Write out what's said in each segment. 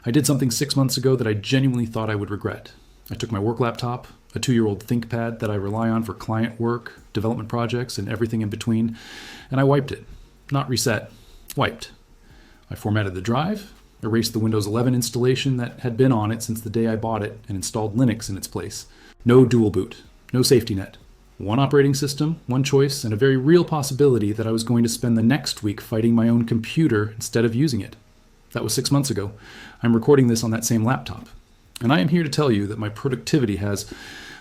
I did something 6 months ago that I genuinely thought I would regret. I took my work laptop, a 2-year-old ThinkPad that I rely on for client work, development projects, and everything in between, and I wiped it. Not reset, wiped. I formatted the drive, erased the Windows 11 installation that had been on it since the day I bought it, and installed Linux in its place. No dual boot, no safety net. One operating system, one choice, and a very real possibility that I was going to spend the next week fighting my own computer instead of using it. That was 6 months ago. I'm recording this on that same laptop. And I am here to tell you that my productivity has,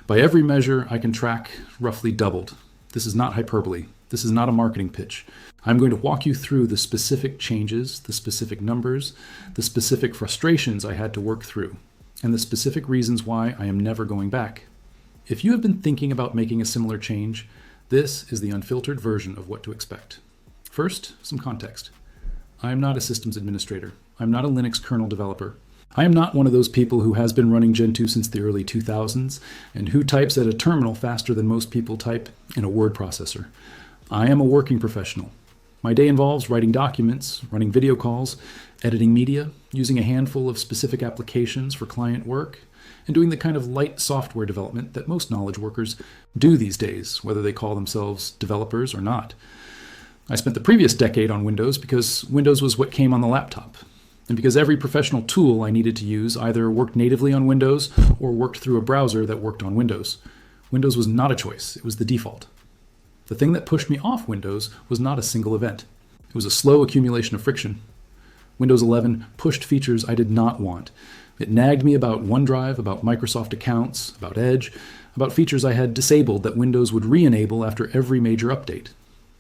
by every measure I can track, roughly doubled. This is not hyperbole. This is not a marketing pitch. I'm going to walk you through the specific changes, the specific numbers, the specific frustrations I had to work through, and the specific reasons why I am never going back. If you have been thinking about making a similar change, this is the unfiltered version of what to expect. First, some context. I am not a systems administrator. I'm not a Linux kernel developer. I am not one of those people who has been running Gentoo since the early 2000s and who types at a terminal faster than most people type in a word processor. I am a working professional. My day involves writing documents, running video calls, editing media, using a handful of specific applications for client work, and doing the kind of light software development that most knowledge workers do these days, whether they call themselves developers or not. I spent the previous decade on Windows because Windows was what came on the laptop, and because every professional tool I needed to use either worked natively on Windows or worked through a browser that worked on Windows. Windows was not a choice, it was the default. The thing that pushed me off Windows was not a single event. It was a slow accumulation of friction. Windows 11 pushed features I did not want. It nagged me about OneDrive, about Microsoft accounts, about Edge, about features I had disabled that Windows would re-enable after every major update.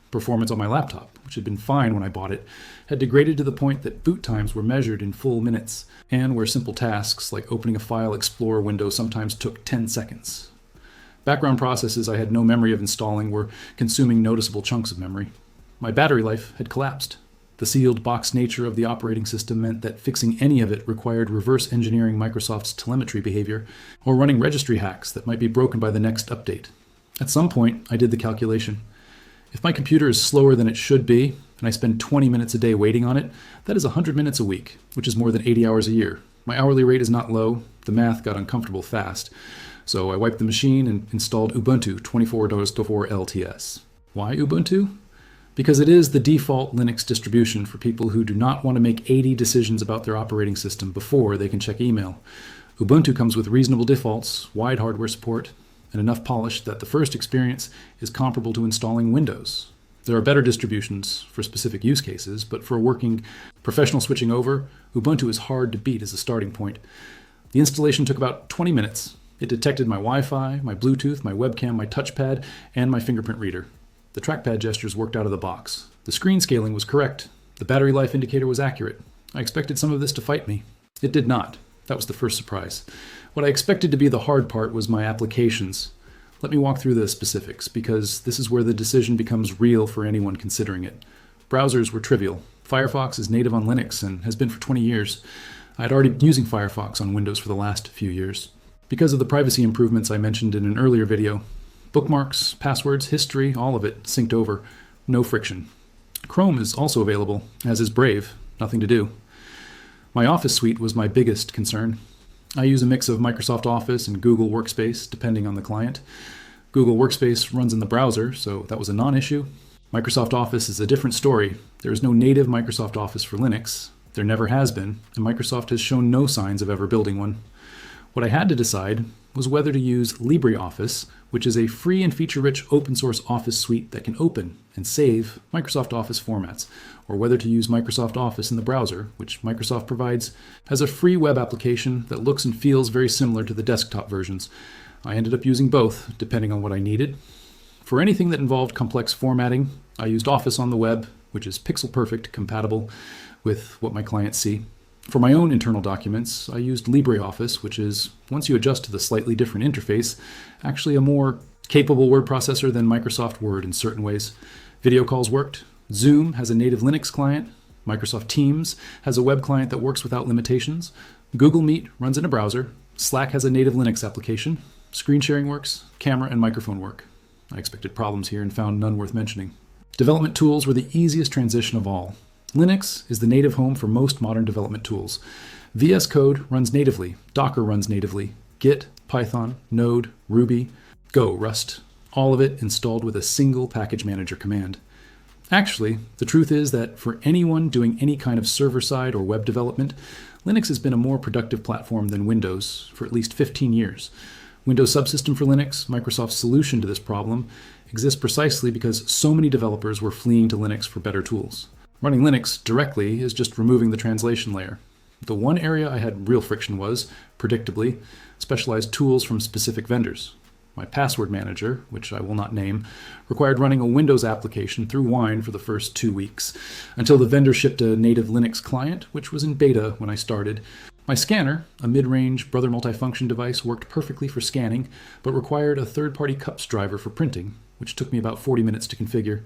Performance on my laptop, which had been fine when I bought it, had degraded to the point that boot times were measured in full minutes, and where simple tasks like opening a File Explorer window sometimes took 10 seconds. Background processes I had no memory of installing were consuming noticeable chunks of memory. My battery life had collapsed. The sealed box nature of the operating system meant that fixing any of it required reverse engineering Microsoft's telemetry behavior or running registry hacks that might be broken by the next update. At some point, I did the calculation. If my computer is slower than it should be, and I spend 20 minutes a day waiting on it, that is 100 minutes a week, which is more than 80 hours a year. My hourly rate is not low. The math got uncomfortable fast. So I wiped the machine and installed Ubuntu 24.04 LTS. Why Ubuntu? Because it is the default Linux distribution for people who do not want to make 80 decisions about their operating system before they can check email. Ubuntu comes with reasonable defaults, wide hardware support, and enough polish that the first experience is comparable to installing Windows. There are better distributions for specific use cases, but for working professional switching over, Ubuntu is hard to beat as a starting point. The installation took about 20 minutes. It detected my Wi-Fi, my Bluetooth, my webcam, my touchpad, and my fingerprint reader. The trackpad gestures worked out of the box. The screen scaling was correct. The battery life indicator was accurate. I expected some of this to fight me. It did not. That was the first surprise. What I expected to be the hard part was my applications. Let me walk through the specifics, because this is where the decision becomes real for anyone considering it. Browsers were trivial. Firefox is native on Linux and has been for 20 years. I had already been using Firefox on Windows for the last few years. Because of the privacy improvements I mentioned in an earlier video, bookmarks, passwords, history, all of it synced over. No friction. Chrome is also available, as is Brave. Nothing to do. My Office suite was my biggest concern. I use a mix of Microsoft Office and Google Workspace, depending on the client. Google Workspace runs in the browser, so that was a non-issue. Microsoft Office is a different story. There is no native Microsoft Office for Linux. There never has been, and Microsoft has shown no signs of ever building one. What I had to decide was whether to use LibreOffice, which is a free and feature-rich open-source Office suite that can open and save Microsoft Office formats, or whether to use Microsoft Office in the browser, which Microsoft provides as a free web application that looks and feels very similar to the desktop versions. I ended up using both, depending on what I needed. For anything that involved complex formatting, I used Office on the web, which is pixel-perfect compatible with what my clients see. For my own internal documents, I used LibreOffice, which is, once you adjust to the slightly different interface, actually a more capable word processor than Microsoft Word in certain ways. Video calls worked. Zoom has a native Linux client. Microsoft Teams has a web client that works without limitations. Google Meet runs in a browser. Slack has a native Linux application. Screen sharing works. Camera and microphone work. I expected problems here and found none worth mentioning. Development tools were the easiest transition of all. Linux is the native home for most modern development tools. VS Code runs natively, Docker runs natively, Git, Python, Node, Ruby, Go, Rust, all of it installed with a single package manager command. Actually, the truth is that for anyone doing any kind of server-side or web development, Linux has been a more productive platform than Windows for at least 15 years. Windows Subsystem for Linux, Microsoft's solution to this problem, exists precisely because so many developers were fleeing to Linux for better tools. Running Linux directly is just removing the translation layer. The one area I had real friction was, predictably, specialized tools from specific vendors. My password manager, which I will not name, required running a Windows application through Wine for the first 2 weeks, until the vendor shipped a native Linux client, which was in beta when I started. My scanner, a mid-range Brother multifunction device, worked perfectly for scanning, but required a third-party CUPS driver for printing, which took me about 40 minutes to configure.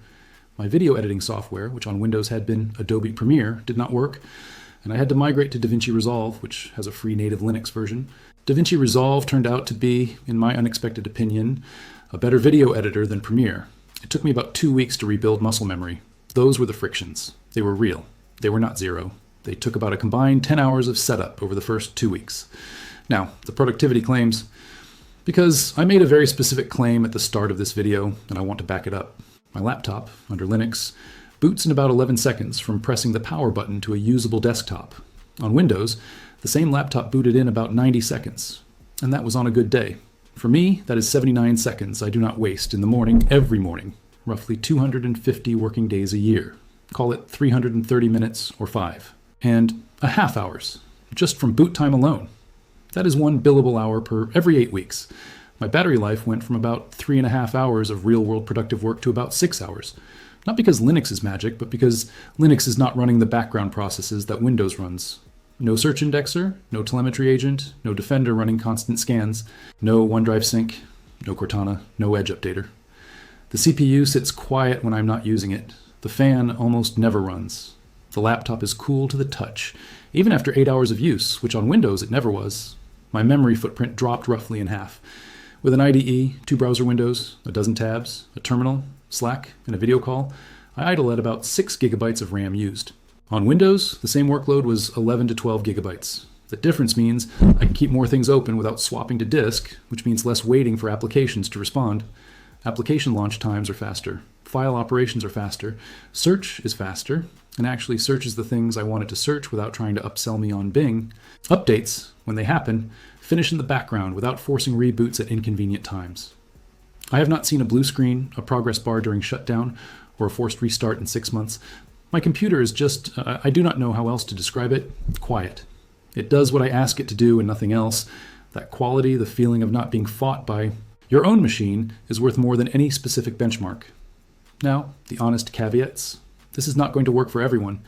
My video editing software, which on Windows had been Adobe Premiere, did not work, and I had to migrate to DaVinci Resolve, which has a free native Linux version. DaVinci Resolve turned out to be, in my unexpected opinion, a better video editor than Premiere. It took me about 2 weeks to rebuild muscle memory. Those were the frictions. They were real. They were not zero. They took about a combined 10 hours of setup over the first 2 weeks. Now, the productivity claims, because I made a very specific claim at the start of this video, and I want to back it up. My laptop, under Linux, boots in about 11 seconds from pressing the power button to a usable desktop. On Windows, the same laptop booted in about 90 seconds, and that was on a good day. For me, that is 79 seconds I do not waste in the morning, every morning, roughly 250 working days a year. Call it 330 minutes or 5. And a half hours, just from boot time alone. That is 1 billable hour per every 8 weeks. My battery life went from about 3.5 hours of real-world productive work to about 6 hours. Not because Linux is magic, but because Linux is not running the background processes that Windows runs. No search indexer, no telemetry agent, no Defender running constant scans, no OneDrive sync, no Cortana, no Edge updater. The CPU sits quiet when I'm not using it. The fan almost never runs. The laptop is cool to the touch, even after 8 hours of use, which on Windows it never was. My memory footprint dropped roughly in half. With an IDE, 2 browser windows, a dozen tabs, a terminal, Slack, and a video call, I idle at about 6 gigabytes of RAM used. On Windows, the same workload was 11 to 12 gigabytes. The difference means I can keep more things open without swapping to disk, which means less waiting for applications to respond. Application launch times are faster. File operations are faster. Search is faster, and actually searches the things I wanted to search without trying to upsell me on Bing. Updates, when they happen, finish in the background without forcing reboots at inconvenient times. I have not seen a blue screen, a progress bar during shutdown, or a forced restart in 6 months. My computer is just, I do not know how else to describe it, quiet. It does what I ask it to do and nothing else. That quality, the feeling of not being fought by your own machine, is worth more than any specific benchmark. Now, the honest caveats. This is not going to work for everyone.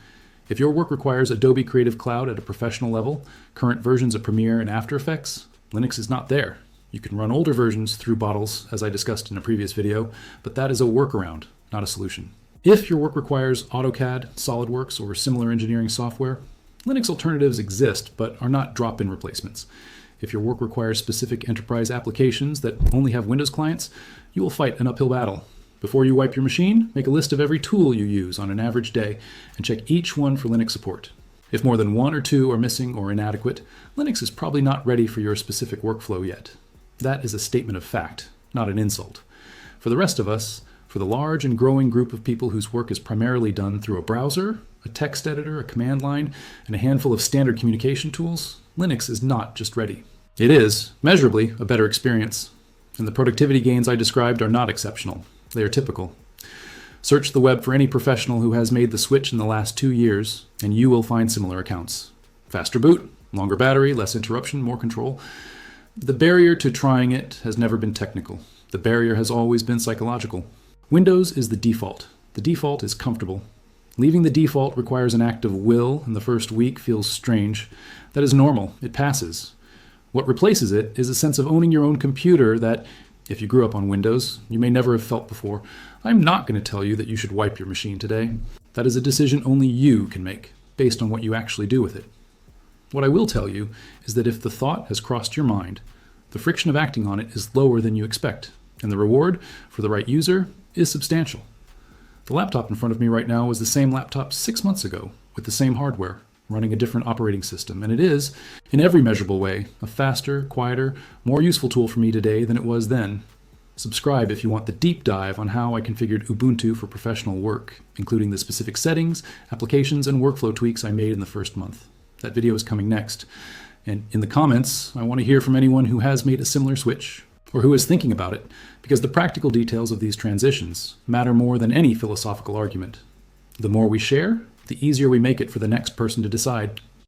If your work requires Adobe Creative Cloud at a professional level, current versions of Premiere and After Effects, Linux is not there. You can run older versions through bottles, as I discussed in a previous video, but that is a workaround, not a solution. If your work requires AutoCAD, SolidWorks, or similar engineering software, Linux alternatives exist, but are not drop-in replacements. If your work requires specific enterprise applications that only have Windows clients, you will fight an uphill battle. Before you wipe your machine, make a list of every tool you use on an average day and check each one for Linux support. If more than 1 or 2 are missing or inadequate, Linux is probably not ready for your specific workflow yet. That is a statement of fact, not an insult. For the rest of us, for the large and growing group of people whose work is primarily done through a browser, a text editor, a command line, and a handful of standard communication tools, Linux is not just ready. It is, measurably, a better experience, and the productivity gains I described are not exceptional. They are typical. Search the web for any professional who has made the switch in the last 2 years, and you will find similar accounts. Faster boot, longer battery, less interruption, more control. The barrier to trying it has never been technical. The barrier has always been psychological. Windows is the default. The default is comfortable. Leaving the default requires an act of will, and the first week feels strange. That is normal. It passes. What replaces it is a sense of owning your own computer that, if you grew up on Windows, you may never have felt before. I'm not going to tell you that you should wipe your machine today. That is a decision only you can make, based on what you actually do with it. What I will tell you is that if the thought has crossed your mind, the friction of acting on it is lower than you expect, and the reward, for the right user, is substantial. The laptop in front of me right now was the same laptop 6 months ago, with the same hardware. running a different operating system, and it is, in every measurable way, a faster, quieter, more useful tool for me today than it was then. Subscribe if you want the deep dive on how I configured Ubuntu for professional work, including the specific settings, applications, and workflow tweaks I made in the first month. That video is coming next. And in the comments, I want to hear from anyone who has made a similar switch, or who is thinking about it, because the practical details of these transitions matter more than any philosophical argument. The more we share, the easier we make it for the next person to decide.